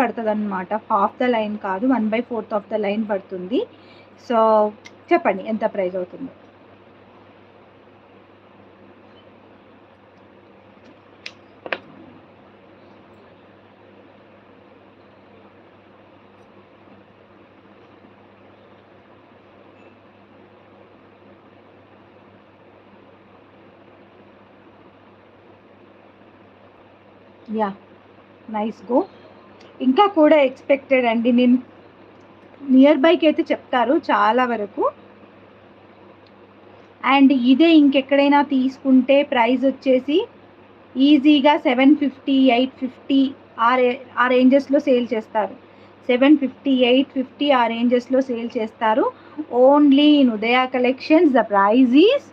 పడుతుంది అనమాట. Half the line కాదు, 1/4 ఆఫ్ ద లైన్ పడుతుంది. సో చెప్పండి ఎంత ప్రైస్ అవుతుంది? Yeah nice go. ఇంకా కూడా ఎక్స్పెక్టెడ్ అండి, నేను నియర్ బైకి అయితే చెప్తారు చాలా వరకు. అండ్ ఇదే ఇంకెక్కడైనా తీసుకుంటే ప్రైస్ వచ్చేసి ఈజీగా 750, 850 ఆ రేంజెస్లో సేల్ చేస్తారు. 750, 850 ఆ రేంజెస్లో సేల్ చేస్తారు. Only in Udaya collections the price is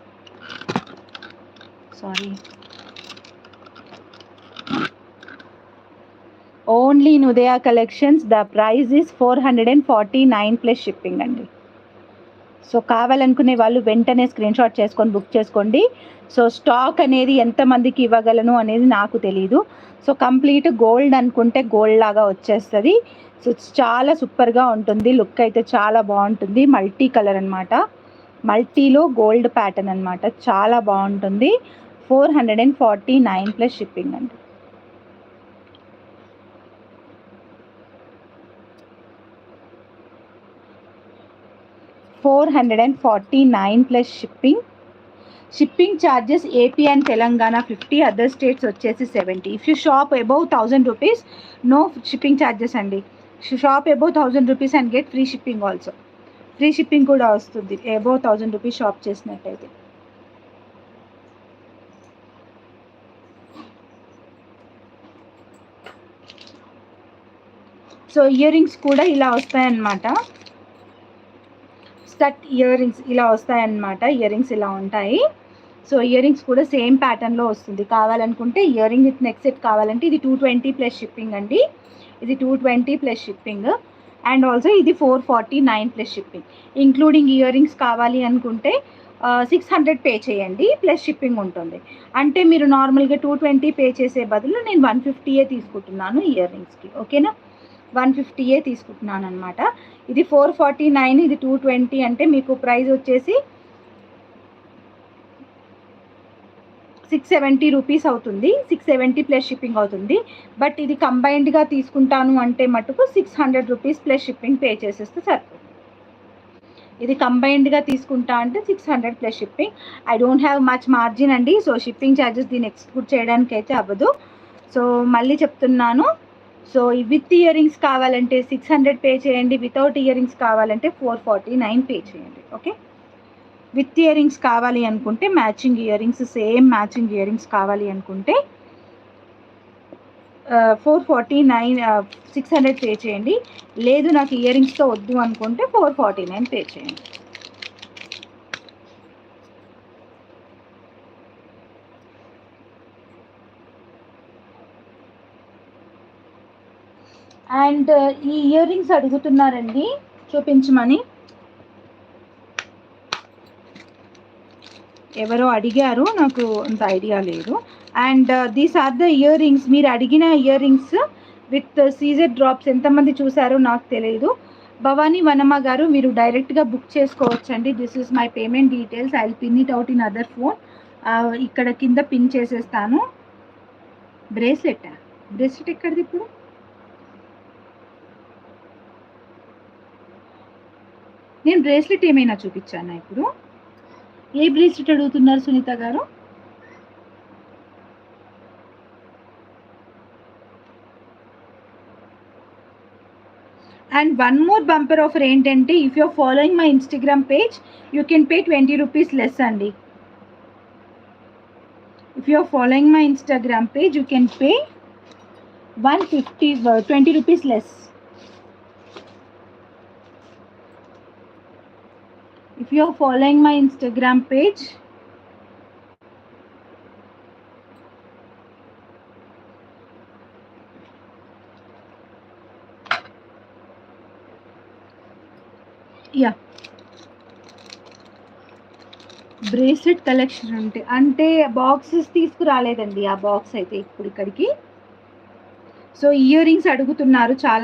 only in Udaya collections the price is 449 plus shipping అండి. సో కావాలనుకునే వాళ్ళు వెంటనే స్క్రీన్ షాట్ చేసుకొని బుక్ చేసుకోండి. సో స్టాక్ అనేది ఎంతమందికి ఇవ్వగలను అనేది నాకు తెలీదు. సో కంప్లీట్ గోల్డ్ అనుకుంటే గోల్డ్ లాగా వచ్చేస్తుంది. సో చాలా సూపర్గా ఉంటుంది, లుక్ అయితే చాలా బాగుంటుంది. మల్టీ కలర్ అనమాట, మల్టీలో గోల్డ్ ప్యాటర్న్ అనమాట, చాలా బాగుంటుంది. 449 ప్లస్ షిప్పింగ్ అండి. $449 plus shipping. Shipping charges AP and Telangana 50, other states వచ్చేసి 70. If you shop above 1000 rupees no shipping charges అండి. Shop above 1000 rupees and get free shipping also. Free shipping కూడా వస్తుంది above 1000 rupees shop చేసినట్టయితే. So earrings కూడా ఇలా వస్తాయన్నమాట. స్టట్ ear rings ఇలా వస్తాయన్నమాట. ఇయర్ రింగ్స్ ఇలా ఉంటాయి. సో ఇయర్ రింగ్స్ కూడా సేమ్ ప్యాటర్న్లో వస్తుంది. కావాలనుకుంటే ear ring with neck set కావాలంటే ఇది 220 ప్లస్ షిప్పింగ్ అండి. ఇది 220 ప్లస్ షిప్పింగ్. అండ్ ఆల్సో ఇది 449 plus shipping. Including ear rings కావాలి అనుకుంటే 600 పే చేయండి, ప్లస్ షిప్పింగ్ ఉంటుంది. అంటే మీరు నార్మల్గా 220 పే చేసే బదులు నేను 150 తీసుకుంటున్నాను ఇయర్ రింగ్స్కి. ఓకేనా, 150 తీసుకుంటున్నాను అనమాట. ఇది 449, ఇది 220 అంటే మీకు ప్రైస్ వచ్చేసి 670 రూపీస్ అవుతుంది. 670 ప్లస్ షిప్పింగ్ అవుతుంది. బట్ ఇది కంబైన్డ్గా తీసుకుంటాను అంటే మటుకు 600 రూపీస్ ప్లస్ షిప్పింగ్ పే చేసేస్తే సరిపోతుంది. ఇది కంబైన్డ్గా తీసుకుంటా అంటే 600 plus shipping. I don't have much margin అండి. సో షిప్పింగ్ ఛార్జెస్ దీన్ని ఎక్స్క్లూడ్ చేయడానికి అయితే అవ్వదు. సో మళ్ళీ చెప్తున్నాను, సో విత్ ఇయర్ రింగ్స్ కావాలంటే 600 పే చేయండి, వితౌట్ ఇయర్ రింగ్స్ కావాలంటే 449 పే చేయండి. ఓకే, విత్ ఇయర్ రింగ్స్ కావాలి అనుకుంటే matching ear rings, same matching ear rings కావాలి అనుకుంటే 449, 600 పే చేయండి. లేదు నాకు ఇయర్ రింగ్స్తో వద్దు అనుకుంటే 449 పే చేయండి. అండ్ ఈ ఇయర్ రింగ్స్ అడుగుతున్నారండి చూపించమని, ఎవరో అడిగారు, నాకు అంత ఐడియా లేదు. And these are the ear rings. మీరు అడిగిన ear rings with caesar drops ఎంతమంది చూసారో నాకు తెలియదు. భవానీ వనమ్మ గారు మీరు డైరెక్ట్గా బుక్ చేసుకోవచ్చండి. This is my payment details. I will pin it out in other phone. ఇక్కడ కింద పిన్ చేసేస్తాను. బ్రేస్లెట్ ఎక్కడిది ఇప్పుడు? నేను బ్రేస్లెట్ ఏమైనా చూపించానా ఇప్పుడు? ఏ బ్రేస్లెట్ అడుగుతున్నారు Sunita garu? And one more bumper offer ఏంటంటే, if you're following my Instagram page you can pay 20 rupees less అండి. If you're following my Instagram page you can pay 20 rupees less. If you are following my Instagram page, yeah, bracelet collection అంటే boxes తీసుకురాలేదండి. ఆ box అయితే ఇప్పుడు ఇక్కడికి so ear rings అడుగుతున్నారు చాలా